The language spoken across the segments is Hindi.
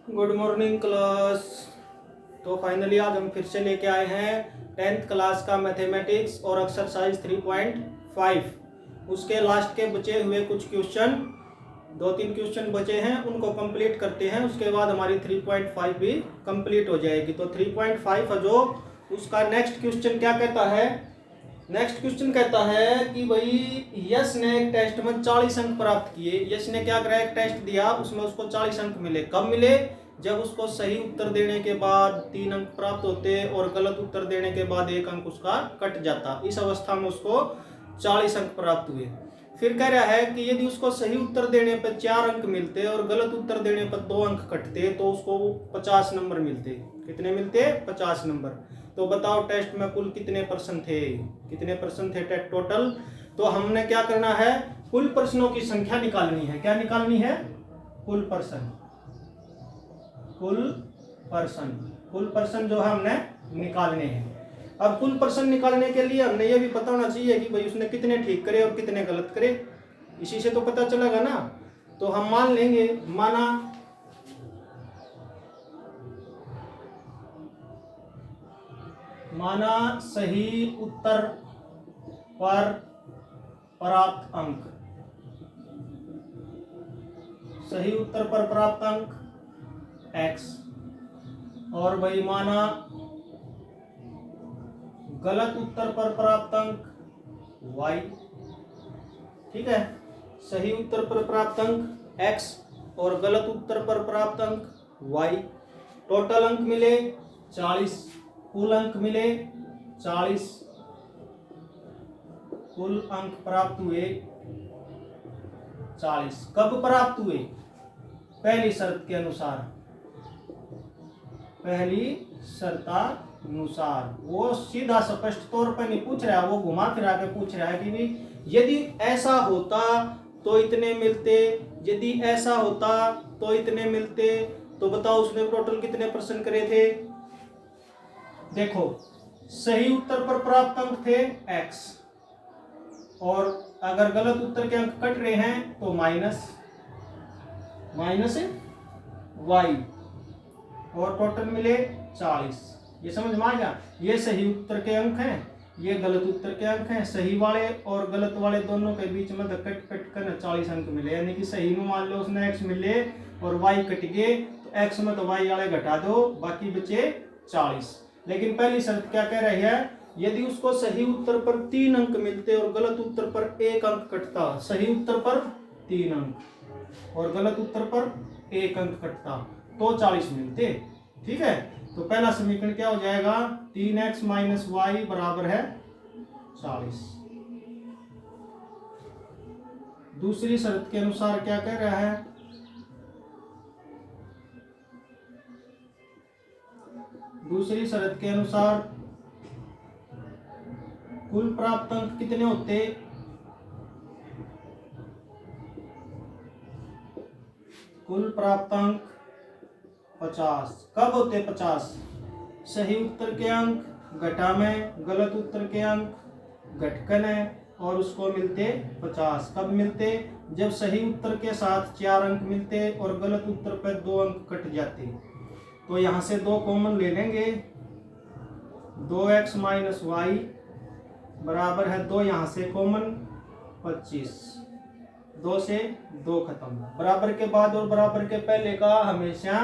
Good morning class. तो फाइनली आज हम फिर से लेके आए हैं 10th क्लास का मैथमेटिक्स और एक्सरसाइज 3.5। उसके लास्ट के बचे हुए कुछ क्वेश्चन, 2-3 क्वेश्चन बचे हैं, उनको कंप्लीट करते हैं। उसके बाद हमारी 3.5 भी कंप्लीट हो जाएगी। तो 3.5 है जो उसका नेक्स्ट क्वेश्चन क्या कहता है? नेक्स्ट क्वेश्चन कहता है कि भाई यश ने एक टेस्ट में 40 अंक प्राप्त किए। यश ने क्या करा, एक टेस्ट दिया, उसमें उसको 40 अंक मिले। कब मिले? जब उसको सही उत्तर देने के बाद 3 अंक प्राप्त होते और गलत उत्तर देने के बाद 1 अंक उसका कट जाता। इस अवस्था में उसको 40 अंक प्राप्त हुए। फिर कह रहा है कि यदि उसको सही उत्तर देने पर 4 अंक मिलते और गलत उत्तर देने पर 2 अंक कटते तो उसको 50 नंबर मिलते। कितने मिलते? 50 नंबर। तो बताओ टेस्ट में कुल कितने प्रश्न थे? कितने प्रश्न थे टोटल? तो हमने क्या करना है, कुल प्रश्नों की संख्या निकालनी है। क्या निकालनी है? कुल प्रश्न। कुल प्रश्न जो है हमने निकालने हैं। अब कुल प्रश्न निकालने के लिए हमने ये भी पता होना चाहिए कि भाई उसने कितने ठीक करे और कितने गलत करे। इसी से तो पता चलेगा ना। तो हम मान लेंगे, माना सही उत्तर पर प्राप्त अंक, सही उत्तर पर प्राप्त अंक x, और भाई माना गलत उत्तर पर प्राप्त अंक y। ठीक है, सही उत्तर पर प्राप्त अंक x और गलत उत्तर पर प्राप्त अंक y। टोटल अंक मिले 40, कुल अंक मिले 40, कुल अंक प्राप्त हुए 40। कब प्राप्त हुए? पहली शर्त के अनुसार, पहली शर्तानुसार। वो सीधा स्पष्ट तौर पर नहीं पूछ रहा है, वो घुमा फिरा के पूछ रहा है कि भी यदि ऐसा होता तो इतने मिलते, यदि ऐसा होता तो इतने मिलते। तो बताओ उसने टोटल कितने प्रश्न करे थे? देखो, सही उत्तर पर प्राप्त अंक थे x, और अगर गलत उत्तर के अंक कट रहे हैं तो माइनस y, और टोटल मिले 40। ये समझ में आ गया? ये सही उत्तर के अंक हैं, ये गलत उत्तर के अंक हैं। सही वाले और गलत वाले दोनों के बीच में कट कर 40 अंक मिले। यानी कि सही में मान लो उसने x मिले और y कट गए, तो x में तो y वाले घटा दो, बाकी बचे 40। लेकिन पहली शर्त क्या कह रही है? यदि उसको सही उत्तर पर 3 अंक मिलते और गलत उत्तर पर 1 अंक कटता। सही उत्तर पर 3 अंक और गलत उत्तर पर 1 अंक कटता तो 40 मिलते। ठीक है, तो पहला समीकरण क्या हो जाएगा? 3x माइनस वाई बराबर है 40। दूसरी शर्त के अनुसार क्या कह रहा है? दूसरी शर्त के अनुसार कुल प्राप्त अंक कितने होते? कुल प्राप्त अंक 50। कब होते 50? सही उत्तर के अंक घटा में गलत उत्तर के अंक घटकन है और उसको मिलते 50। कब मिलते? जब सही उत्तर के साथ 4 अंक मिलते और गलत उत्तर पर 2 अंक कट जाते। तो यहां से 2 कॉमन ले लेंगे, 2x माइनस वाई बराबर है 2, यहां से कॉमन 25। 2 से 2 खत्म। बराबर के बाद और बराबर के पहले का हमेशा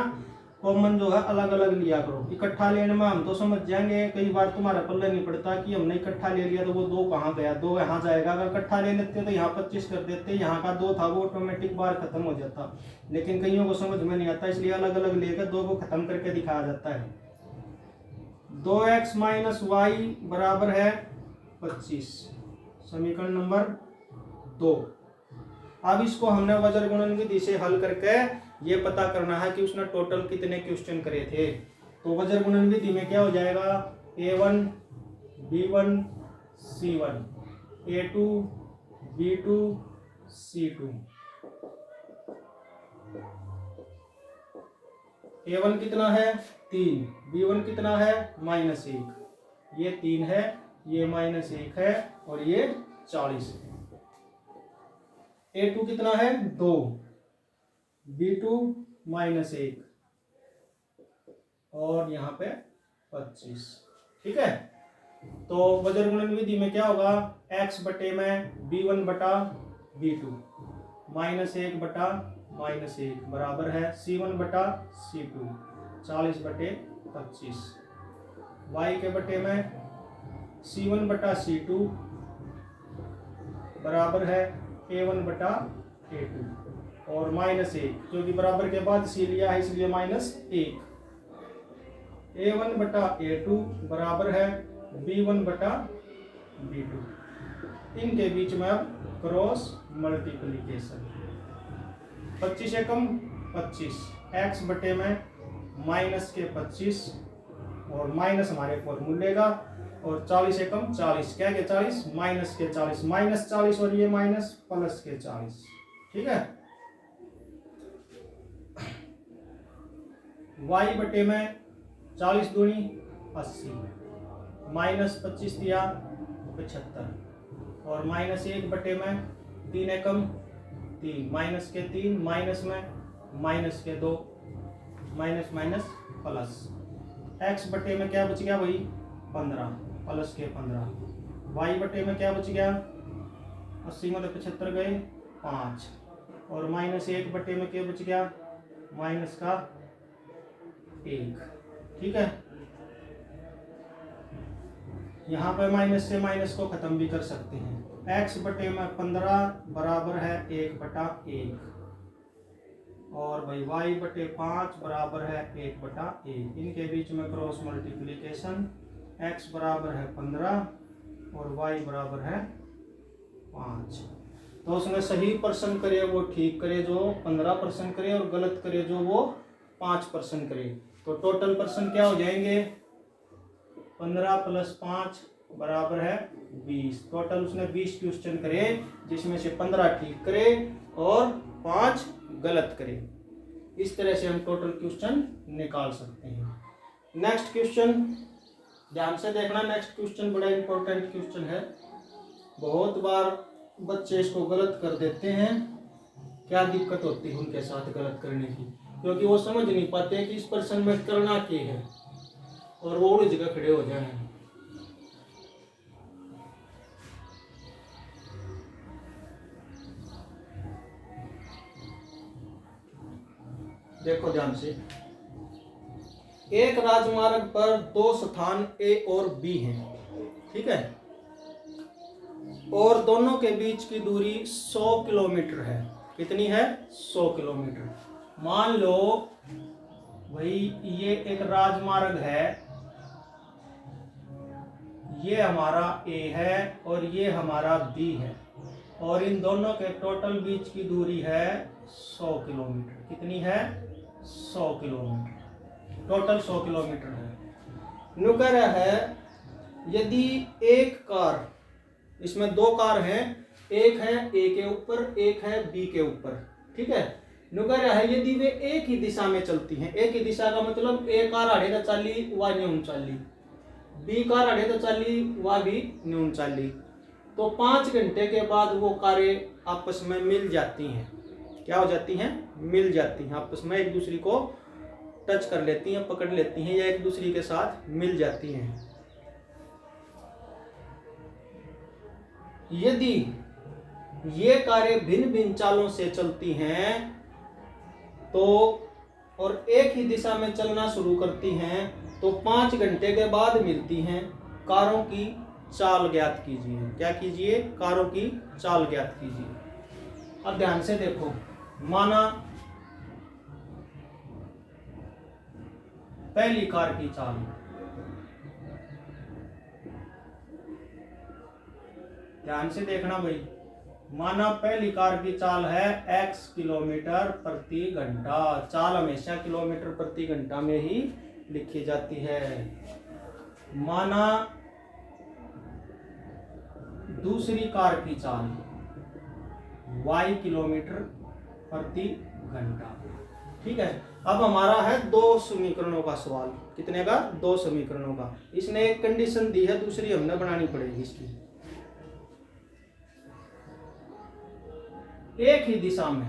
कॉमन जो है अलग अलग लिया करो। इकट्ठा लेने में हम तो समझ जाएंगे, कई बार तुम्हारा पल्ले नहीं पड़ता कि हमने इकट्ठा ले लिया तो वो 2 कहाँ गया, 2 यहाँ जाएगा। अगर इकट्ठा ले लेते तो यहाँ 25 कर देते, यहाँ का 2 था वो ऑटोमेटिक बार खत्म हो जाता। लेकिन कईयों को समझ में नहीं आता, इसलिए अलग अलग लेकर 2 को खत्म करके दिखाया जाता है। 2x माइनस वाई बराबर है 25, समीकरण नंबर 2। अब इसको हमने वज्र गुणन विधि से हल करके ये पता करना है कि उसने टोटल कितने क्वेश्चन करे थे। तो वज्र गुणन विधि में क्या हो जाएगा? a1 b1 c1, a2 b2 c2। a1 कितना है? 3। b1 कितना है? -1। ये 3 है, ये -1 है और ये 40 है। A2 कितना है? 2, B2 -1, और यहाँ पे 25। ठीक है, तो वज्र गुणन विधि में क्या होगा, x बटे में b1 बटा b2 -1 बटा -1 बराबर है c1 बटा c2 40 बटे 25। y के बटे में c1 बटा c2 बराबर है a1 बटा a2 और -1, क्योंकि बराबर के बाद c लिया है इसलिए -1। a1 बटा a2 बराबर है b1 बटा b2। इनके बीच में अब क्रॉस मल्टीप्लिकेशन। 25 एकम 25, x बटे में माइनस के 25 और माइनस हमारे फॉर्मूले का, और 40 एकम 40, क्या के 40 माइनस के 40, -40 और ये माइनस प्लस के 40। ठीक है, y बटे में 40 दूनी 80, -25 दिया 75 और -1 बटे में 3 एकम 3, माइनस के 3 माइनस में माइनस के 2 माइनस माइनस प्लस। x बटे में क्या बच गया भाई 15 प्लस के 15। y बटे में क्या बच गया 80 में 75 गए 5 और -1 बटे में क्या बच गया माइनस का 1। ठीक है, यहाँ पर माइनस से माइनस को खत्म भी कर सकते हैं। x बटे में 15 बराबर है 1 बटा 1 और भाई y बटे 5 बराबर है 1 बटा 1। इनके बीच में क्रॉस मल्टीप्लिकेशन, x बराबर है 15 और y बराबर है 5। तो उसमें सही पर्सन करे वो ठीक करे जो 15% करे और गलत करे जो वो 5% करे। तो टोटल पर्सन क्या हो जाएंगे 15 + 5 बराबर है 20। टोटल उसने 20 क्वेश्चन करे जिसमें से 15 ठीक करे और 5 गलत करे। इस तरह से हम टोटल क्वेश्चन निकाल सकते हैं। नेक्स्ट क्वेश्चन ध्यान से देखना, नेक्स्ट क्वेश्चन बड़ा इंपॉर्टेंट क्वेश्चन है। बहुत बार बच्चे इसको गलत कर देते हैं। क्या दिक्कत होती है उनके साथ गलत करने की, क्योंकि वो समझ नहीं पाते कि इस प्रश्न में करना क्या है और वो उड़ जगह खड़े हो जाए। देखो ध्यान से, एक राजमार्ग पर 2 स्थान A और B हैं, ठीक है, और दोनों के बीच की दूरी 100 किलोमीटर है। कितनी है 100 किलोमीटर। मान लो भाई ये एक राजमार्ग है, ये हमारा A है और ये हमारा B है और इन दोनों के टोटल बीच की दूरी है 100 किलोमीटर। कितनी है 100 किलोमीटर, टोटल 100 किलोमीटर है। नु कह रहा है यदि एक कार, इसमें 2 कार हैं, एक है A के ऊपर एक है B के ऊपर, ठीक है। नु कह रहा है यदि वे एक ही दिशा में चलती हैं, एक ही दिशा का मतलब A कार आड़े तो चाली व न्यून चाली, B कार आड़े तो चाली व भी न्यून चाली, तो 5 घंटे के बाद वो कारें आपस में मिल जाती हैं। क्या हो जाती हैं, मिल जाती हैं, आपस में एक दूसरे को टच कर लेती हैं, पकड़ लेती हैं या एक दूसरे के साथ मिल जाती हैं। यदि ये कारें भिन्न भिन्न चालों से चलती हैं तो और एक ही दिशा में चलना शुरू करती हैं तो 5 घंटे के बाद मिलती हैं। कारों की चाल ज्ञात कीजिए। क्या कीजिए, कारों की चाल ज्ञात कीजिए। अब ध्यान से देखो, माना पहली कार की चाल, ध्यान से देखना भाई, माना पहली कार की चाल है x किलोमीटर प्रति घंटा। चाल हमेशा किलोमीटर प्रति घंटा में ही लिखी जाती है। माना दूसरी कार की चाल y किलोमीटर प्रति घंटा, ठीक है। अब हमारा है 2 समीकरणों का सवाल। कितने का, 2 समीकरणों का। इसने एक कंडीशन दी है, दूसरी हमने बनानी पड़ेगी इसकी। एक ही दिशा में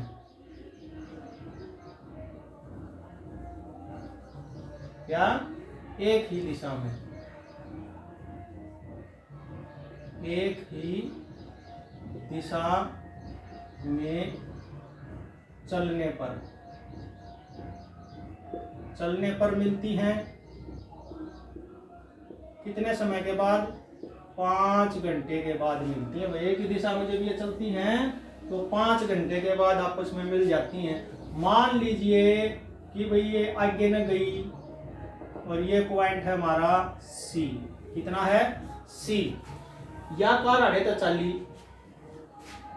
क्या, एक ही दिशा में, एक ही दिशा में चलने पर मिलती हैं कितने समय के बाद, 5 घंटे के बाद मिलती है। एक ही दिशा में जब ये चलती हैं तो 5 घंटे के बाद आपस में मिल जाती हैं। मान लीजिए कि भाई ये आगे न गई और ये पॉइंट है हमारा सी, कितना है सी, या कार आड़े तो चली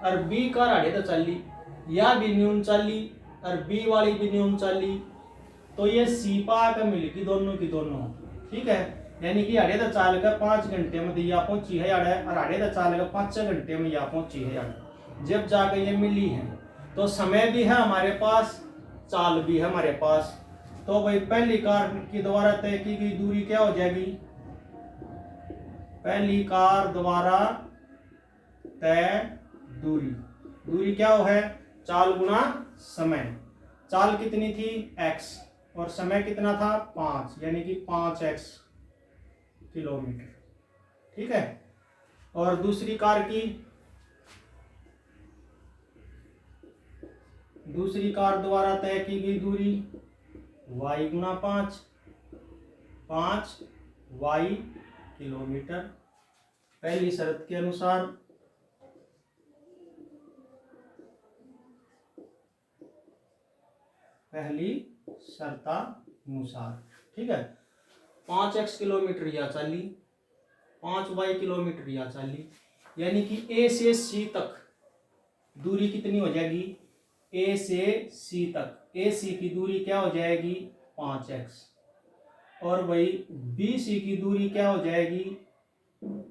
और बी कार आड़े तो चली, या भी न्यून चली और बी वाली भी न्यून चली, तो ये सी पा के मिलेगी दोनों की दोनों, ठीक है। यानी कि आड़े तो चाल कर 5 घंटे में दिया पहुंची है आड़े, और आड़े तो चाल कर 5 घंटे में या पहुंची है आड़े, जब जाकर ये मिली है। तो समय भी है हमारे पास, चाल भी है हमारे पास। तो भाई पहली कार की द्वारा तय की गई दूरी क्या हो जाएगी, पहली कार द्वारा तय दूरी क्या हो है, चाल गुना समय। चाल कितनी थी x और समय कितना था 5, यानी कि 5x किलोमीटर, ठीक है। और दूसरी कार द्वारा तय की गई दूरी y गुना 5y किलोमीटर। पहली शर्त के अनुसार ठीक है। 5x किलोमीटर या चाली, 5y किलोमीटर या चाली, यानी कि A से C तक दूरी कितनी हो जाएगी, A से C तक, AC की दूरी क्या हो जाएगी 5x, और वही BC की दूरी क्या हो जाएगी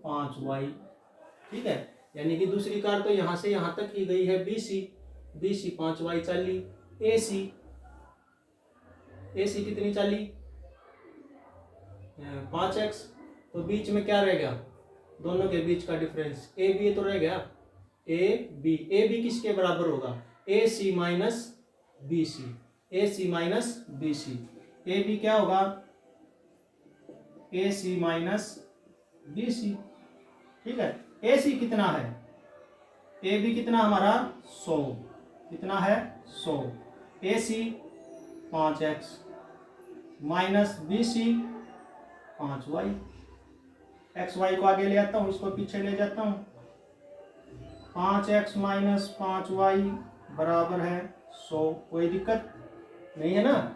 5y, ठीक है। यानी कि दूसरी कार तो यहां से यहां तक की गई है BC 5y चाली, AC कितनी चाली 5x, तो बीच में क्या रह गया, दोनों के बीच का डिफरेंस AB तो रह गया, AB किसके बराबर होगा, AC माइनस BC, AB क्या होगा AC माइनस BC, ठीक है। AC कितना है, AB कितना हमारा 100, कितना है 100, AC 5x minus BC 5y, xy को आगे ले आता हूँ, इसको पीछे ले जाता हूँ, 5x माइनस 5y बराबर है 100, कोई दिक्कत नहीं है ना।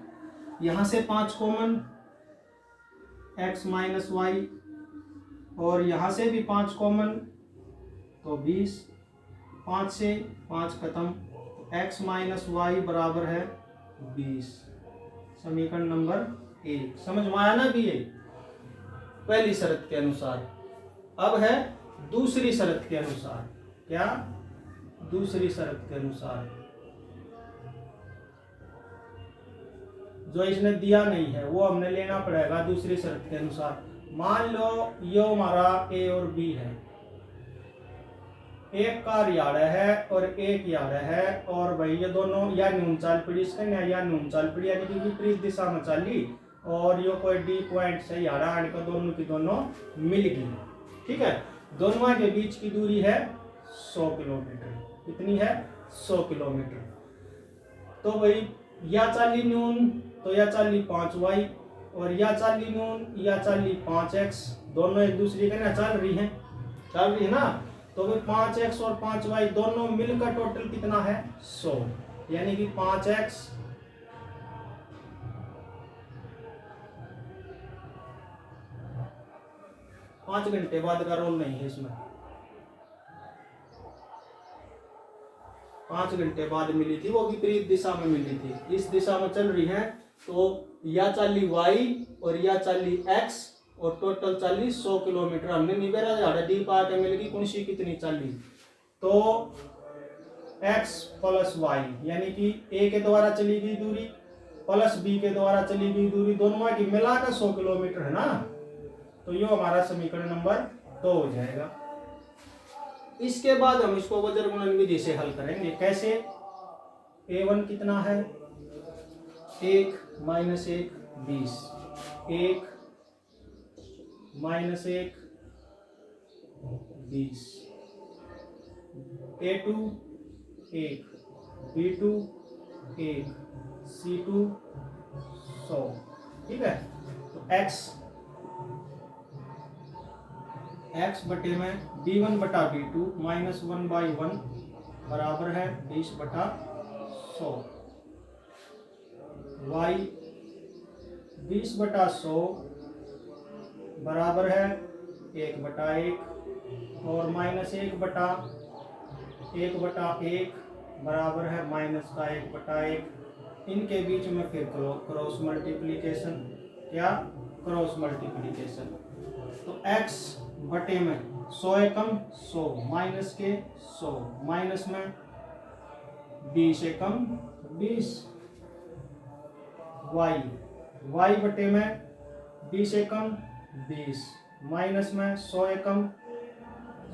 यहाँ से 5 कॉमन, x माइनस y, और यहाँ से भी 5 कॉमन तो 20, 5 से 5 खत्म, x माइनस y बराबर है 20, समीकरण नंबर 1। समझ में आया ना भी ये पहली शर्त के अनुसार। अब है दूसरी शर्त के अनुसार, क्या, दूसरी शर्त के अनुसार जो इसने दिया नहीं है वो हमने लेना पड़ेगा दूसरी शर्त के अनुसार। मान लो ये हमारा A और B है, एक कार यार्ड है और एक यार्ड है, और भाई ये दोनों या न्यून चाल पड़ी इसका या न्यून चाल पड़ी, यानी कि विपरीत दिशा में चाली, और ये कोई D पॉइंट से यार्ड आने का दोनों की दोनों मिल गई, ठीक है। दोनों के बीच की दूरी है 100 किलोमीटर, कितनी है 100 किलोमीटर। तो भाई या चाली न्यून तो या चाली 5y, और या चाली न्यून या चाली 5x, दोनों एक दूसरे के ना चल रही है ना। तो भाई 5x और 5y दोनों मिलकर टोटल कितना है 100, यानी कि 5x 5 घंटे बाद का रोल नहीं है इसमें, 5 घंटे बाद मिली थी, वो विपरीत दिशा में मिली थी, इस दिशा में चल रही है। तो या चाली y और या चाली x, और टोटल चाली 100 किलोमीटर हमने निबेरा झाड़ा डी पा के मिल गई कुंसी कितनी चाली, तो x प्लस y, यानी कि A के द्वारा चली गई दूरी प्लस B के द्वारा चली गई दूरी, दोनों की मिलाकर 100 किलोमीटर है ना। तो ये हमारा समीकरण नंबर 2 हो जाएगा। इसके बाद हम इसको वज्र गुणन विधि से हल करेंगे। कैसे, A1 कितना है 1 माइनस 1 20, 1 -1 20, A2 1, B2 1, C2 100। ठीक है, तो x बटे में B1 बटा B2 -1/1 बराबर है 20/100। y 20/100 बराबर है 1/1 और -1/1 बराबर है -1/1। इनके बीच में फिर क्रॉस मल्टीप्लिकेशन। क्या? Cross multiplication. तो x बटे में 100 एकम 100 माइनस के 100 माइनस में 20 एकम 20। y बटे में 20 एकम 20 माइनस में 100 एकम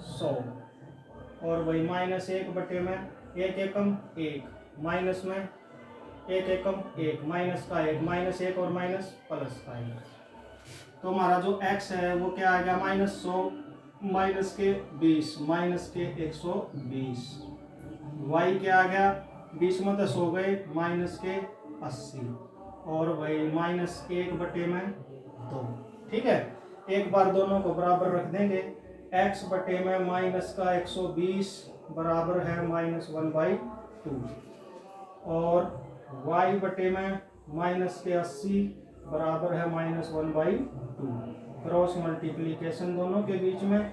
100 और वही -1 बटे में 1 एकम 1 माइनस में 1 एकम 1 माइनस का 1 -1 और माइनस प्लस का 1। तो हमारा जो x है वो क्या आ गया -100 माइनस के 20 माइनस के 120। y क्या आ गया 20 में 10 हो गए माइनस के 80 और वही -1 बटे में 2। ठीक है, एक बार दोनों को बराबर रख देंगे। x बटे में माइनस का 120 बराबर है -1/2 और y बटे में माइनस के 80 बराबर है -1/2। क्रॉस मल्टीप्लिकेशन दोनों के बीच में,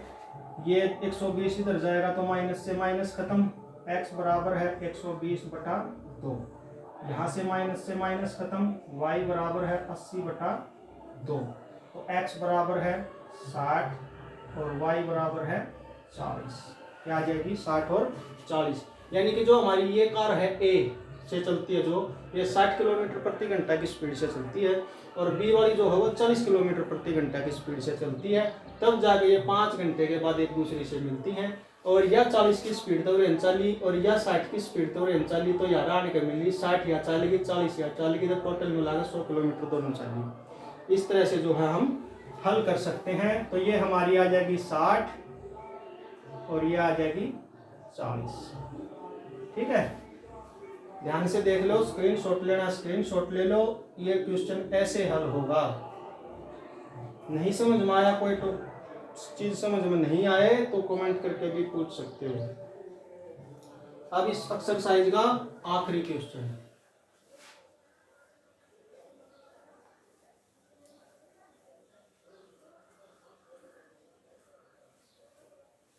ये 120 इधर जाएगा तो माइनस से माइनस खत्म। x बराबर है 120/2, यहाँ से माइनस खत्म। y बराबर है 80/2, तो x बराबर है 60 और y बराबर है 40। क्या आ जाएगी 60 और 40। यानी कि जो हमारी ये कार है A से चलती है, जो ये 60 किलोमीटर प्रति घंटा की स्पीड से चलती है और B वाली जो है वो 40 किलोमीटर प्रति घंटा की स्पीड से चलती है, तब जाके ये 5 घंटे के बाद एक दूसरे से मिलती हैं। और यह 40 की स्पीड तो रेन चाली और यह 60 की स्पीड तो रेन चाली, तो यार आने के मिली 60 या 40 की 40 या 40 की, तो टोटल मिला के 100 किलोमीटर दोनों चाली। इस तरह से जो है हम हल कर सकते हैं। तो ये हमारी आ जाएगी 60 और ये आ जाएगी 40। ठीक है, ध्यान से देख लो, स्क्रीनशॉट लेना स्क्रीनशॉट ले लो। ये क्वेश्चन ऐसे हल होगा। नहीं समझ में आया, कोई तो चीज समझ में नहीं आए तो कमेंट करके भी पूछ सकते हो। अब इस एक्सरसाइज का आखिरी क्वेश्चन,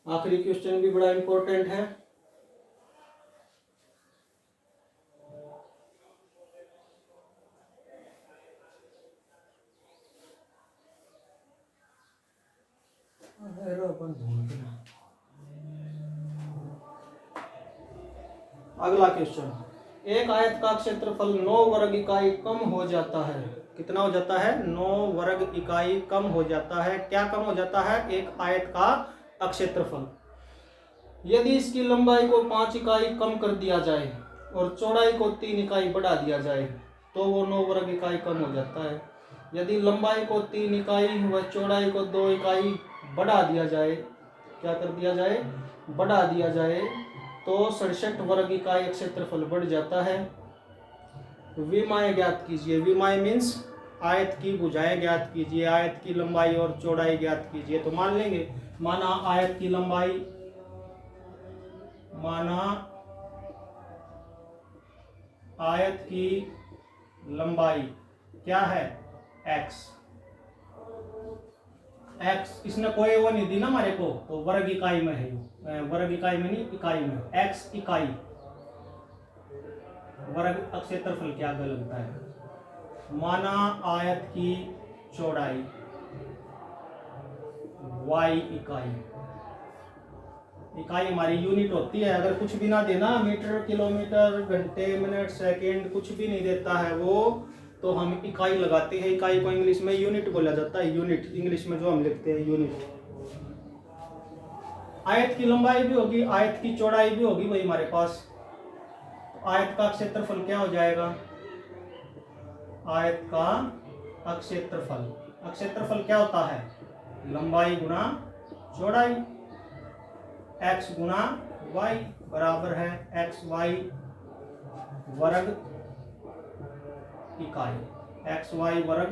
आखिरी क्वेश्चन भी बड़ा इंपॉर्टेंट है। अगला क्वेश्चन, एक आयत का क्षेत्रफल 9 वर्ग इकाई कम हो जाता है। कितना हो जाता है? 9 वर्ग इकाई कम हो जाता है। क्या कम हो जाता है? एक आयत का क्षेत्रफल। यदि इसकी लंबाई को 5 इकाई कम कर दिया जाए और चौड़ाई को 3 इकाई बढ़ा दिया जाए तो वो 9 वर्ग इकाई कम हो जाता है। यदि लंबाई को 3 इकाई व चौड़ाई को 2 इकाई बढ़ा दिया जाए, क्या कर दिया जाए? बढ़ा दिया जाए, तो 67 वर्ग इकाई क्षेत्रफल बढ़ जाता है। विमाएं ज्ञात कीजिए। विमाएं मीन्स आयत की भुजाएं ज्ञात कीजिए। आयत की लंबाई और चौड़ाई ज्ञात कीजिए। तो मान लेंगे, माना आयत की लंबाई, माना आयत की लंबाई क्या है? x। इसने कोई वो नहीं दी ना हमारे को, तो वर्ग इकाई में है, वर्ग इकाई में नहीं, इकाई में। x इकाई, वर्ग क्षेत्रफल क्या लगता है? माना आयत की चौड़ाई y इकाई। इकाई हमारी यूनिट होती है। अगर कुछ भी ना देना, मीटर, किलोमीटर, घंटे, मिनट, सेकंड, कुछ भी नहीं देता है वो, तो हम इकाई लगाते हैं। इकाई को इंग्लिश में यूनिट बोला जाता है। यूनिट इंग्लिश में जो हम लिखते हैं यूनिट। आयत की लंबाई भी होगी, आयत की चौड़ाई भी होगी वही हमारे पास। आयत का क्षेत्रफल क्या हो जाएगा? आयत का अक्षेत्रफल। अक्षेत्रफल क्या होता है? लंबाई गुना चौड़ाई, x गुना y बराबर है xy वर्ग इकाई, xy वर्ग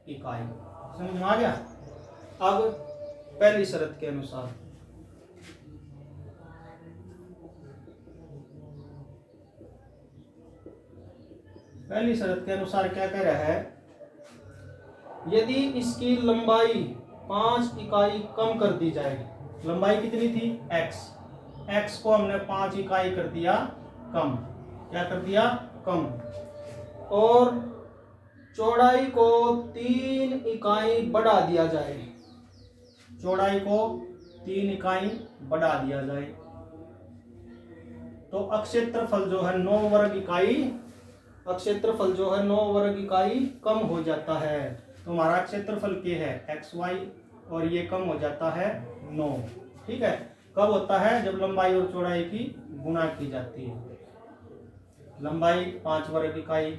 इकाई। समझ में आ गया? अब पहली शर्त के अनुसार क्या कह रहा है? यदि इसकी लंबाई 5 इकाई कम कर दी जाएगी, लंबाई कितनी थी? x को हमने 5 इकाई कर दिया कम। क्या कर दिया? कम। और चौड़ाई को 3 इकाई बढ़ा दिया जाए, चौड़ाई को 3 इकाई बढ़ा दिया जाए, तो अक्षेत्रफल जो है 9 वर्ग इकाई, अक्षेत्रफल जो है 9 वर्ग इकाई कम हो जाता है। तो हमारा क्षेत्रफल क्या है? xy, और ये कम हो जाता है 9। ठीक है। कब होता है? जब लंबाई और चौड़ाई की गुणा की जाती है। लंबाई 5 वर्ग इकाई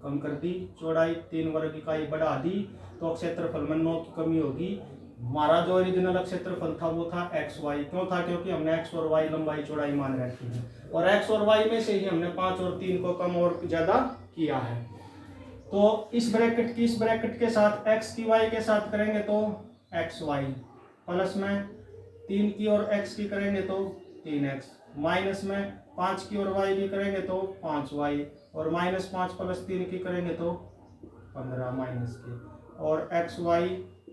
कम कर दी, चौड़ाई 3 वर्ग इकाई बढ़ा दी, तो क्षेत्रफल में 9 की कमी होगी। हमारा जो ओरिजिनल क्षेत्रफल था वो था xy। क्यों था? क्योंकि हमने x और y लंबाई चौड़ाई मान रखी है, और x और y में से ही हमने 5 और 3 को कम और ज्यादा किया है। तो इस ब्रैकेट की इस ब्रैकेट के साथ x की y के साथ करेंगे तो xy, प्लस में 3 की और x की करेंगे तो 3x, माइनस में 5 की और y की करेंगे तो 5y, और -5 + 3 की करेंगे तो 15 माइनस के, और xy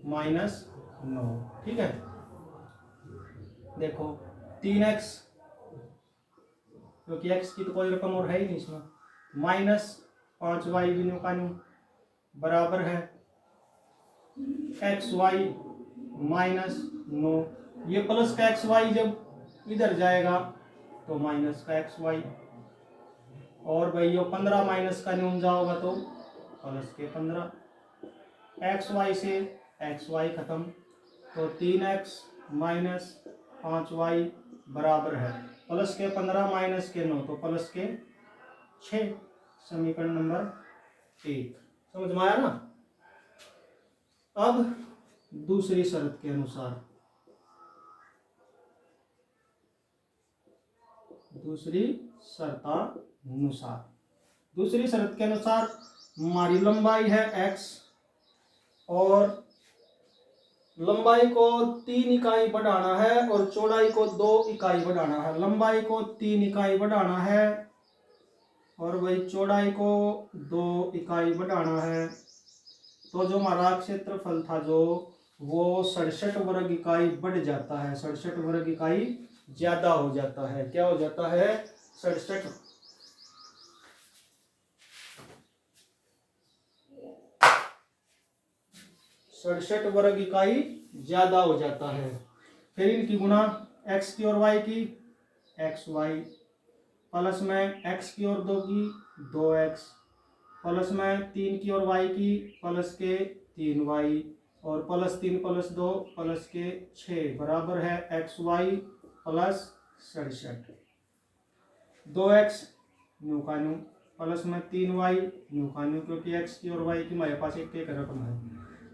-9। ठीक है। देखो 3x, क्योंकि x की तो कोई रकम और है ही नहीं इसमें, -5y भी न्यू का न्यू बराबर है xy -9। ये प्लस का xy जब इधर जाएगा तो माइनस का xy, और भाई ये 15 माइनस का न्यून जाओगा तो प्लस के 15, xy से xy खत्म, तो 3x - 5y बराबर है प्लस के 15 माइनस के 9, तो प्लस के 6। समीकरण नंबर 1 समझ में आया ना? अब दूसरी शर्त के अनुसार, दूसरी शर्त के अनुसार हमारी लंबाई है x, और लंबाई को 3 इकाई बढ़ाना है और चौड़ाई को 2 इकाई बढ़ाना है। लंबाई को 3 इकाई बढ़ाना है और वही चौड़ाई को 2 इकाई बढ़ाना है। तो जो हमारा क्षेत्रफल था जो वो 67 वर्ग इकाई बढ़ जाता है, 67 वर्ग इकाई ज्यादा हो जाता है। क्या हो जाता है? 67 वर्ग इकाई ज्यादा हो जाता है। फिर इनकी गुणा x की और y की, xy, प्लस में x की और 2 की 2x, प्लस में 3 की और y की प्लस के 3y, और प्लस 3 + 2 प्लस के 6 बराबर है xy + 67। 2x न्यू का न्यू, प्लस में 3y न्यू का न्यू, क्योंकि x की और y की हमारे पास एक रकम है,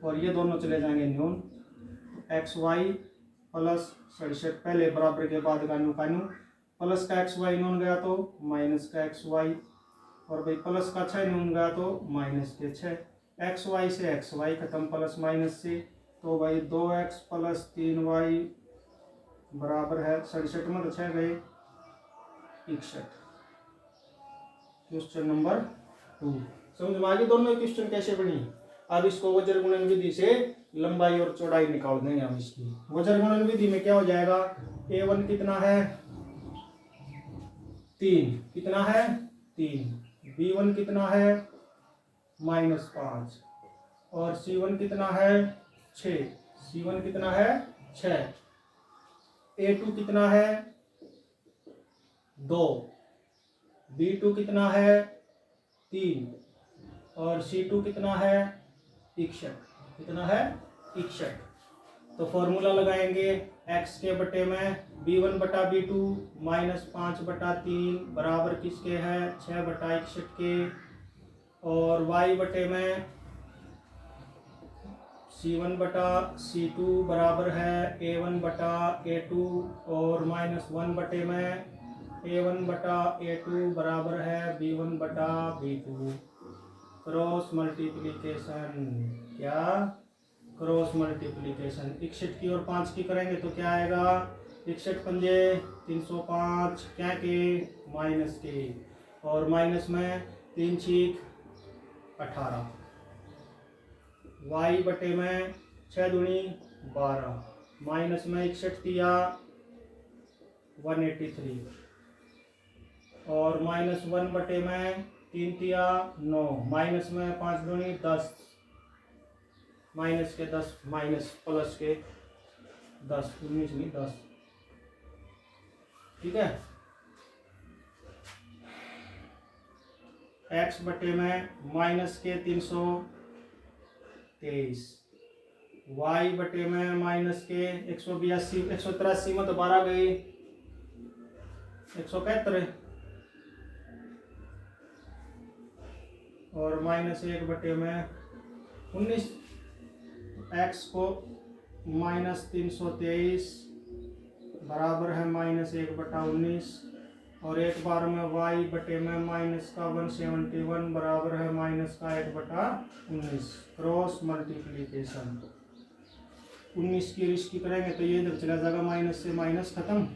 और ये दोनों चले जाएंगे न्यून। xy + 67 पहले बराबर के बाद का न्यू, प्लस का xy न्यून गया तो माइनस का xy, और भाई प्लस का 6 न्यून गया तो माइनस के 6। xy से xy खत्म प्लस माइनस से, तो भाई 2x + 3y बराबर है 67 में तो 6 गए 61। क्वेश्चन नंबर 2 समझ में आ गई? दोनों क्वेश्चन कैसे बनी? अब इसको वज्र गुणन विधि से लंबाई और चौड़ाई निकाल देंगे हम इसकी। वज्र गुणन विधि में क्या हो जाएगा? a1 कितना है? 3, कितना है? 3। b1 कितना है? -5, और c1 कितना है? 6। c1 कितना है? 6। a2 कितना है? 2। b2 कितना है? 3, और c2 कितना है? 61। कितना है? 61। तो फॉर्मूला लगाएंगे x के बटे में b1 बटा b2 -5 बटा 3 बराबर किसके है? 6 बटा 61 के, और y बटे में C1 बटा C2 बराबर है A1 बटा A2 और -1 बटे में A1 बटा A2 बराबर है B1 बटा B2। क्रॉस मल्टीप्लिकेशन, क्या क्रॉस मल्टीप्लिकेशन 61 की और 5 की करेंगे तो क्या आएगा, 61 पंजे 305, क्या के माइनस के, और माइनस में 3 छीक 18, y बटे में 6 दूनी 12, माइनस में 61 दिया 183, और -1 बटे में 3 दिया 9, माइनस में 5 दूनी 10, माइनस के 10 माइनस प्लस के 10, 19 नहीं 10, ठीक है। x बटे में माइनस के 323, y बटे में माइनस के 182, 183 में तो 12 गई 171, और -1 बटे में 19, x को -323 बराबर है -1 बटा 19, और एक बार में y बटे में माइनस का 171 बराबर है माइनस का 1 बटा 19। क्रॉस मल्टीप्लिकेशन 19 की रिश्ती करेंगे तो ये इधर चला जाएगा, माइनस से माइनस खत्म,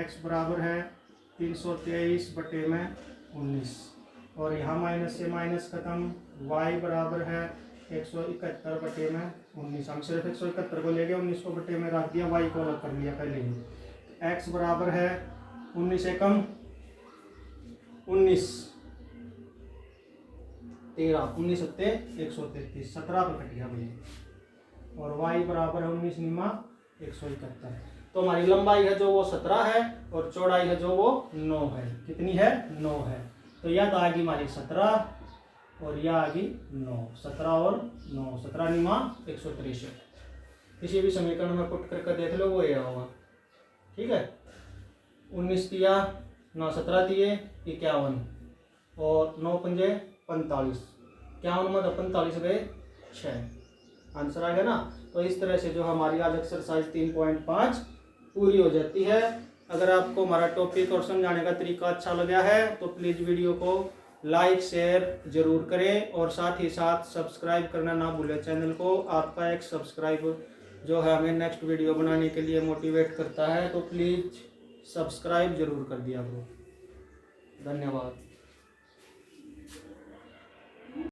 x बराबर है 323 बटे में 19, और यहाँ माइनस से माइनस खत्म, y बराबर है 171 बटे में 19। हम सिर्फ 171 को ले गए, 19 को बटे में रख दिया, y को अलग कर लिया पहले ही। x बराबर है 19 से कम 19, 13, 19 सत्ते 133, 17 पर कट गया भैया, और y बराबर है 19 निमा 171। तो हमारी लंबाई है जो वो 17 है और चौड़ाई है जो वो 9 है। कितनी है, 9 है। तो यह आ गई हमारी 17 और यह आ गई 9, 17 और 9, 17 निमा 163। किसी भी समीकरण में पुट करके देख लो वो ये होगा, ठीक है। 19 दिया 9, 17 दिए 51, और 9 पंजे 45, 51 में 45 गए 6, आंसर आ गया ना। तो इस तरह से जो हमारी आज एक्सरसाइज 3.5 पूरी हो जाती है। अगर आपको हमारा टॉपिक और समझाने का तरीका अच्छा लगा है तो प्लीज़ वीडियो को लाइक शेयर जरूर करें, और साथ ही साथ सब्सक्राइब करना ना भूलें चैनल को। आपका एक सब्सक्राइब जो है हमें नेक्स्ट वीडियो बनाने के लिए मोटिवेट करता है, तो प्लीज़ सब्सक्राइब जरूर कर दिया करो। धन्यवाद।